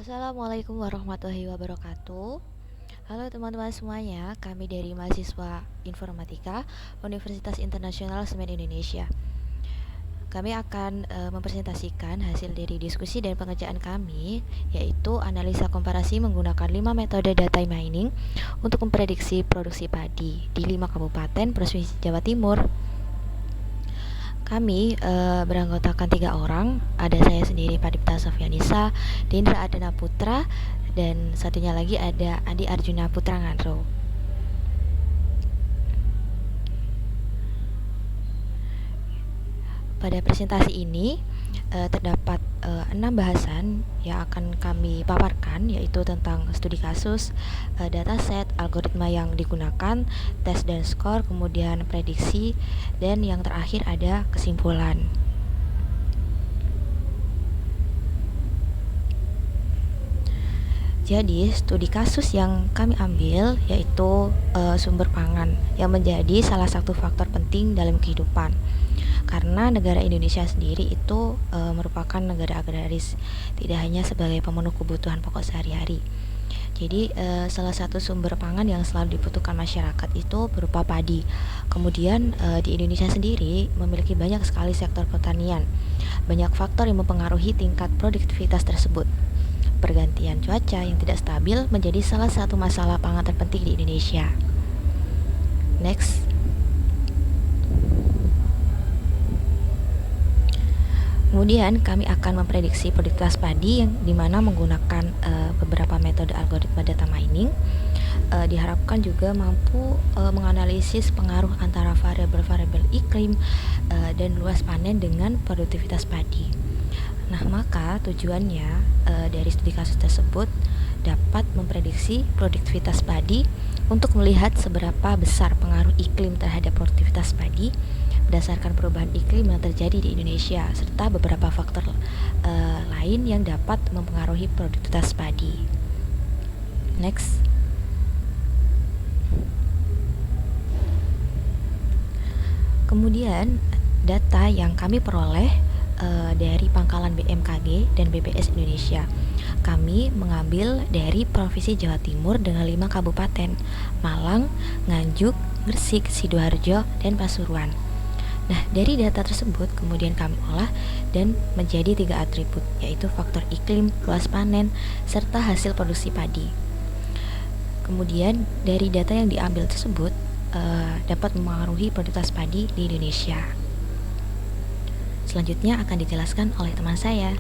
Assalamualaikum warahmatullahi wabarakatuh. Halo teman-teman semuanya, kami dari mahasiswa Informatika Universitas Internasional Semen Indonesia. Kami akan mempresentasikan hasil dari diskusi dan pengerjaan kami, yaitu analisa komparasi menggunakan 5 metode data mining untuk memprediksi produksi padi di 5 kabupaten Provinsi Jawa Timur. Kami beranggotakan 3 orang, ada saya sendiri Padipta Sofyanisa, Dendra Adana Putra, dan satunya lagi ada Adi Arjuna Putra Ngandro. Pada presentasi ini terdapat 6 bahasan yang akan kami paparkan, yaitu tentang studi kasus, dataset, algoritma yang digunakan, tes dan skor, kemudian prediksi, dan yang terakhir ada kesimpulan. Jadi, studi kasus yang kami ambil yaitu sumber pangan yang menjadi salah satu faktor penting dalam kehidupan. Karena negara Indonesia sendiri itu merupakan negara agraris, tidak hanya sebagai pemenuh kebutuhan pokok sehari-hari. Jadi salah satu sumber pangan yang selalu dibutuhkan masyarakat itu berupa padi. Kemudian di Indonesia sendiri memiliki banyak sekali sektor pertanian. Banyak faktor yang mempengaruhi tingkat produktivitas tersebut. Pergantian cuaca yang tidak stabil menjadi salah satu masalah pangan terpenting di Indonesia. Next. Kemudian kami akan memprediksi produktivitas padi yang dimana menggunakan beberapa metode algoritma data mining. Diharapkan juga mampu menganalisis pengaruh antara variabel-variabel iklim dan luas panen dengan produktivitas padi. Nah, maka tujuannya dari studi kasus tersebut dapat memprediksi produktivitas padi untuk melihat seberapa besar pengaruh iklim terhadap produktivitas padi berdasarkan perubahan iklim yang terjadi di Indonesia serta beberapa faktor lain yang dapat mempengaruhi produktivitas padi. Next. Kemudian data yang kami peroleh dari pangkalan BMKG dan BPS Indonesia. Kami mengambil dari Provinsi Jawa Timur dengan 5 kabupaten, Malang, Nganjuk, Gresik, Sidoarjo, dan Pasuruan. Nah, dari data tersebut kemudian kami olah dan menjadi 3 atribut, yaitu faktor iklim, luas panen, serta hasil produksi padi. Kemudian dari data yang diambil tersebut dapat mempengaruhi produktivitas padi di Indonesia. Selanjutnya akan dijelaskan oleh teman saya.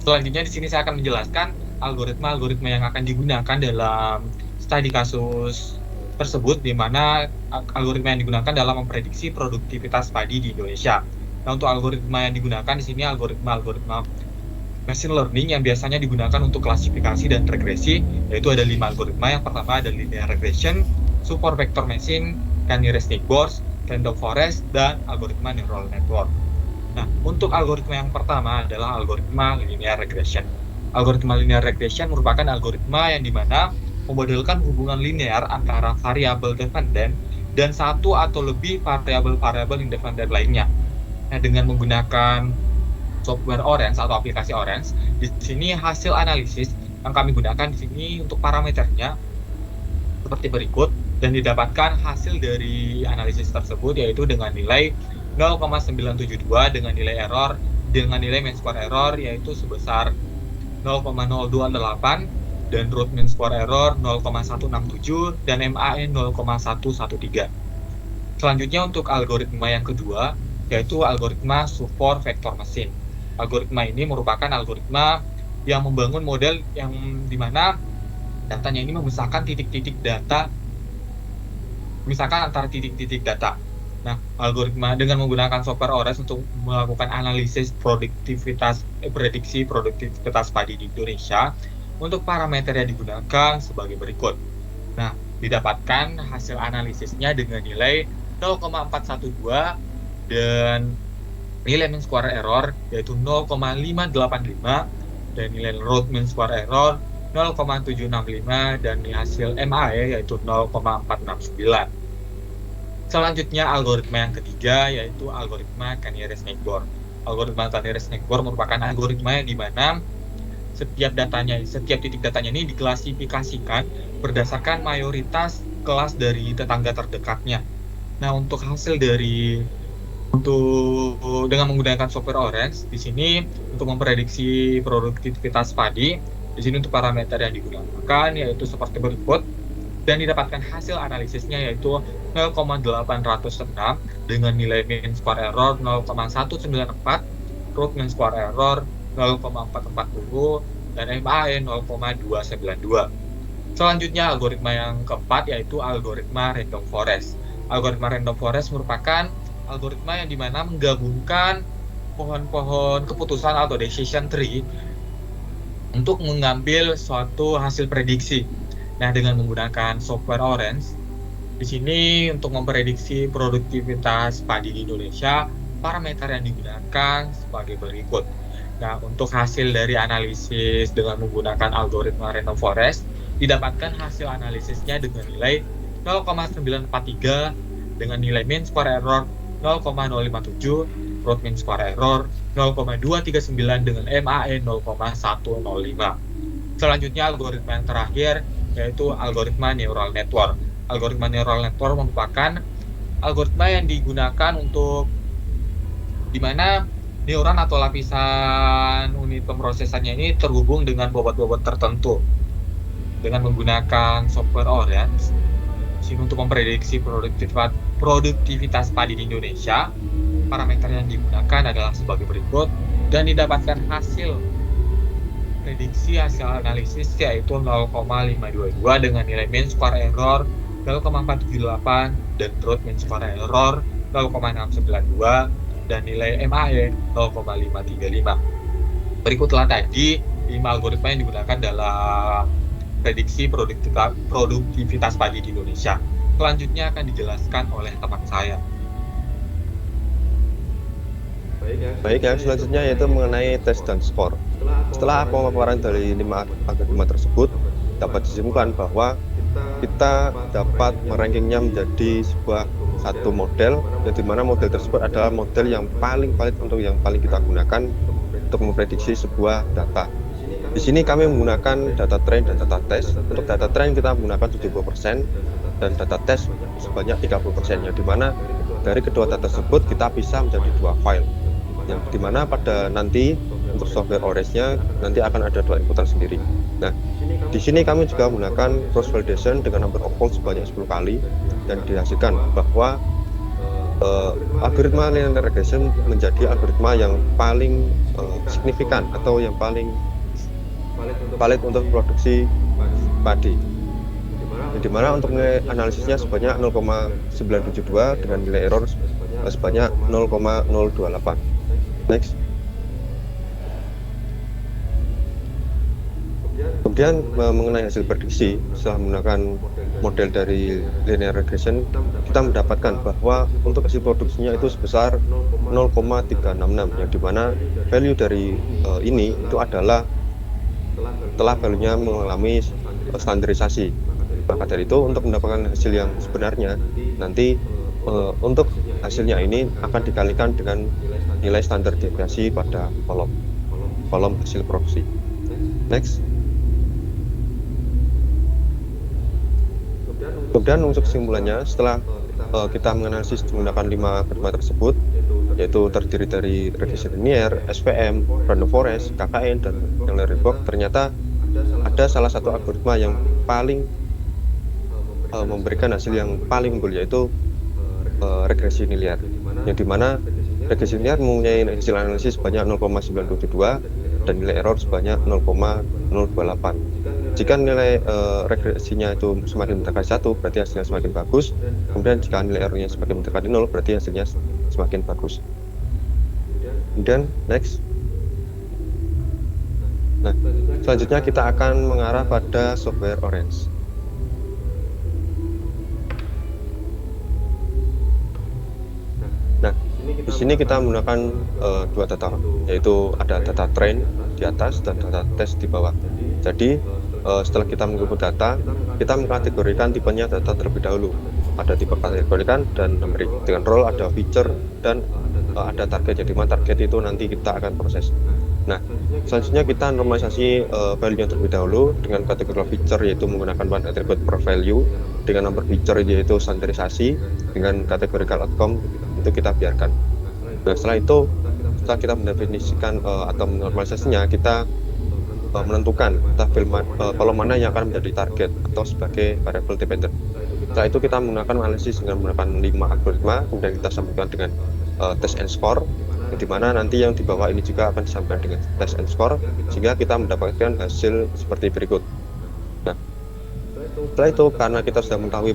Selanjutnya di sini saya akan menjelaskan algoritma-algoritma yang akan digunakan dalam studi kasus tersebut, di mana algoritma yang digunakan dalam memprediksi produktivitas padi di Indonesia. Nah, untuk algoritma yang digunakan di sini algoritma machine learning yang biasanya digunakan untuk klasifikasi dan regresi, yaitu ada 5 algoritma. Yang pertama ada linear regression, support vector machine, Canny-Resnick Boards, random forest, dan algoritma neural network. Nah, untuk algoritma yang pertama adalah algoritma linear regression. Algoritma linear regression merupakan algoritma yang dimana memodelkan hubungan linear antara variabel dependen dan satu atau lebih variabel-variabel independen lainnya. Nah, dengan menggunakan software Orange atau aplikasi Orange, di sini hasil analisis yang kami gunakan di sini untuk parameternya seperti berikut, dan didapatkan hasil dari analisis tersebut yaitu dengan nilai 0,972 dengan nilai error, dengan nilai mean square error yaitu sebesar 0,028 dan root mean square error 0,167 dan MAE 0,113. Selanjutnya untuk algoritma yang kedua yaitu algoritma support vector machine. Algoritma ini merupakan algoritma yang membangun model yang dimana datanya ini memisahkan titik-titik data, misalkan antara titik-titik data. Nah, algoritma dengan menggunakan software Orange untuk melakukan analisis prediksi produktivitas padi di Indonesia, untuk parameter yang digunakan sebagai berikut. Nah, didapatkan hasil analisisnya dengan nilai 0,412 dan nilai mean square error yaitu 0,585 dan nilai root mean square error 0,765 dan hasil MAE yaitu 0,469. Selanjutnya algoritma yang ketiga yaitu algoritma Canary-Snake-Bor. Algoritma Canary-Snake-Bor merupakan algoritma yang di mana setiap titik datanya ini diklasifikasikan berdasarkan mayoritas kelas dari tetangga terdekatnya. Nah, dengan menggunakan software Orange di sini untuk memprediksi produktivitas padi, di sini untuk parameter yang digunakan yaitu seperti berikut, dan didapatkan hasil analisisnya yaitu 0,806 dengan nilai mean square error 0,194, root mean square error 0,440, dan MAE 0,292. Selanjutnya algoritma yang keempat yaitu algoritma random forest. Algoritma random forest merupakan algoritma yang dimana menggabungkan pohon-pohon keputusan atau decision tree untuk mengambil suatu hasil prediksi. Nah, dengan menggunakan software Orange, di sini untuk memprediksi produktivitas padi di Indonesia, parameter yang digunakan sebagai berikut. Nah, untuk hasil dari analisis dengan menggunakan algoritma random forest, didapatkan hasil analisisnya dengan nilai 0,943 dengan nilai mean square error 0,057, root mean square error 0,239 dengan MAE 0,105. Selanjutnya algoritma yang terakhir yaitu algoritma neural network. Algoritma neural network merupakan algoritma yang digunakan untuk di mana neuron atau lapisan unit pemrosesannya ini terhubung dengan bobot-bobot tertentu. Dengan menggunakan software Orange, sini untuk memprediksi produktivitas padi di Indonesia, parameter yang digunakan adalah sebagai berikut, dan didapatkan hasil analisis yaitu 0,522 dengan nilai mean square error 0,478 dan root mean square error 0,692 dan nilai MAE 0,535. Berikutlah tadi 5 algoritma yang digunakan dalam prediksi produktivitas padi di Indonesia. Selanjutnya akan dijelaskan oleh teman saya. Baik ya, selanjutnya yaitu mengenai tes dan skor. Setelah pemaparan dari 5 algoritma tersebut, dapat disimpulkan bahwa kita dapat merankingnya menjadi satu model, yang dimana model tersebut adalah model yang paling valid untuk yang paling kita gunakan untuk memprediksi sebuah data. Di sini kami menggunakan data train dan data test. Untuk data train kita menggunakan 70% dan data test sebanyak 30%, yang dimana dari kedua data tersebut kita bisa menjadi 2 file, yang dimana pada nanti untuk software Orange-nya nanti akan ada 2 inputan sendiri. Nah, di sini kami juga menggunakan cross validation dengan number of folds sebanyak 10 kali, dan dihasilkan bahwa algoritma linear regression menjadi algoritma yang paling signifikan atau yang paling valid untuk produksi padi, di mana untuk nilai analisisnya sebanyak 0,972 dengan nilai error sebanyak 0,028. Next. Kemudian mengenai hasil prediksi, setelah menggunakan model dari linear regression, kita mendapatkan bahwa untuk hasil produksinya itu sebesar 0,366, yang dimana value dari ini itu adalah setelah value-nya mengalami standarisasi. Maka dari itu, untuk mendapatkan hasil yang sebenarnya, nanti untuk hasilnya ini akan dikalikan dengan nilai standar deviasi pada kolom hasil produksi. Next. Kemudian untuk kesimpulannya, setelah kita menganalisis menggunakan 5 algoritma tersebut, yaitu terdiri dari regression linear, SVM, random forest, KKN, dan yang network, ternyata ada salah satu algoritma yang paling memberikan hasil yang paling unggul, yaitu regresi linear, yang dimana regresi linear mempunyai hasil analisis sebanyak 0,972 dan nilai error sebanyak 0,028. Jika nilai regresinya itu semakin mendekati 1, berarti hasilnya semakin bagus. Kemudian jika nilai errornya semakin mendekati 0, berarti hasilnya semakin bagus. Kemudian next. Nah, selanjutnya kita akan mengarah pada software Orange. Nah, di sini kita menggunakan 2 data, yaitu ada data train di atas dan data test di bawah. Jadi setelah kita mengumpul data, kita mengkategorikan tipenya data terlebih dahulu. Ada tipe kategorikan dan memberi dengan role, ada feature, dan ada target. Jadi target itu nanti kita akan proses. Nah, selanjutnya kita normalisasi value-nya terlebih dahulu dengan kategori feature, yaitu menggunakan one attribute per value, dengan nomor feature yaitu standarisasi, dengan categorical outcome itu kita biarkan. Nah, setelah itu, setelah kita mendefinisikan atau menormalisasinya, kita menentukan kalau mana yang akan menjadi target atau sebagai variable dependent. Setelah itu kita menggunakan analisis dengan menggunakan 5 algoritma, kemudian kita sambungkan dengan test and score, di mana nanti yang di bawah ini juga akan disambungkan dengan test and score, sehingga kita mendapatkan hasil seperti berikut. Nah, setelah itu karena kita sudah mengetahui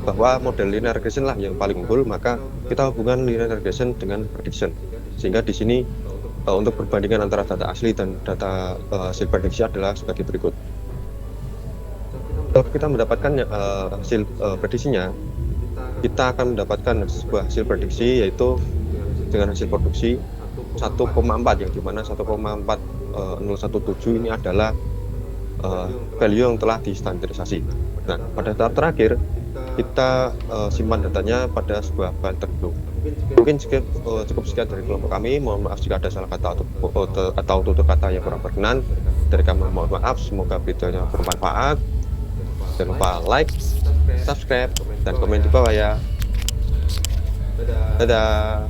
bahwa model linear regression lah yang paling unggul, maka kita hubungkan linear regression dengan prediction, sehingga di sini untuk perbandingan antara data asli dan data hasil prediksi adalah sebagai berikut. Kalau kita mendapatkan hasil prediksinya, kita akan mendapatkan sebuah hasil prediksi yaitu dengan hasil produksi 1,4, yang dimana 1,4017 ini adalah value yang telah distandarisasi. Nah, pada tahap terakhir kita simpan datanya pada sebuah file tertentu. Mungkin cukup sekian dari kelompok kami. Mohon maaf jika ada salah kata atau tutur kata yang kurang berkenan. Dari kami mohon maaf. Semoga videonya bermanfaat. Jangan lupa like, subscribe, dan komen di bawah ya. Dadah.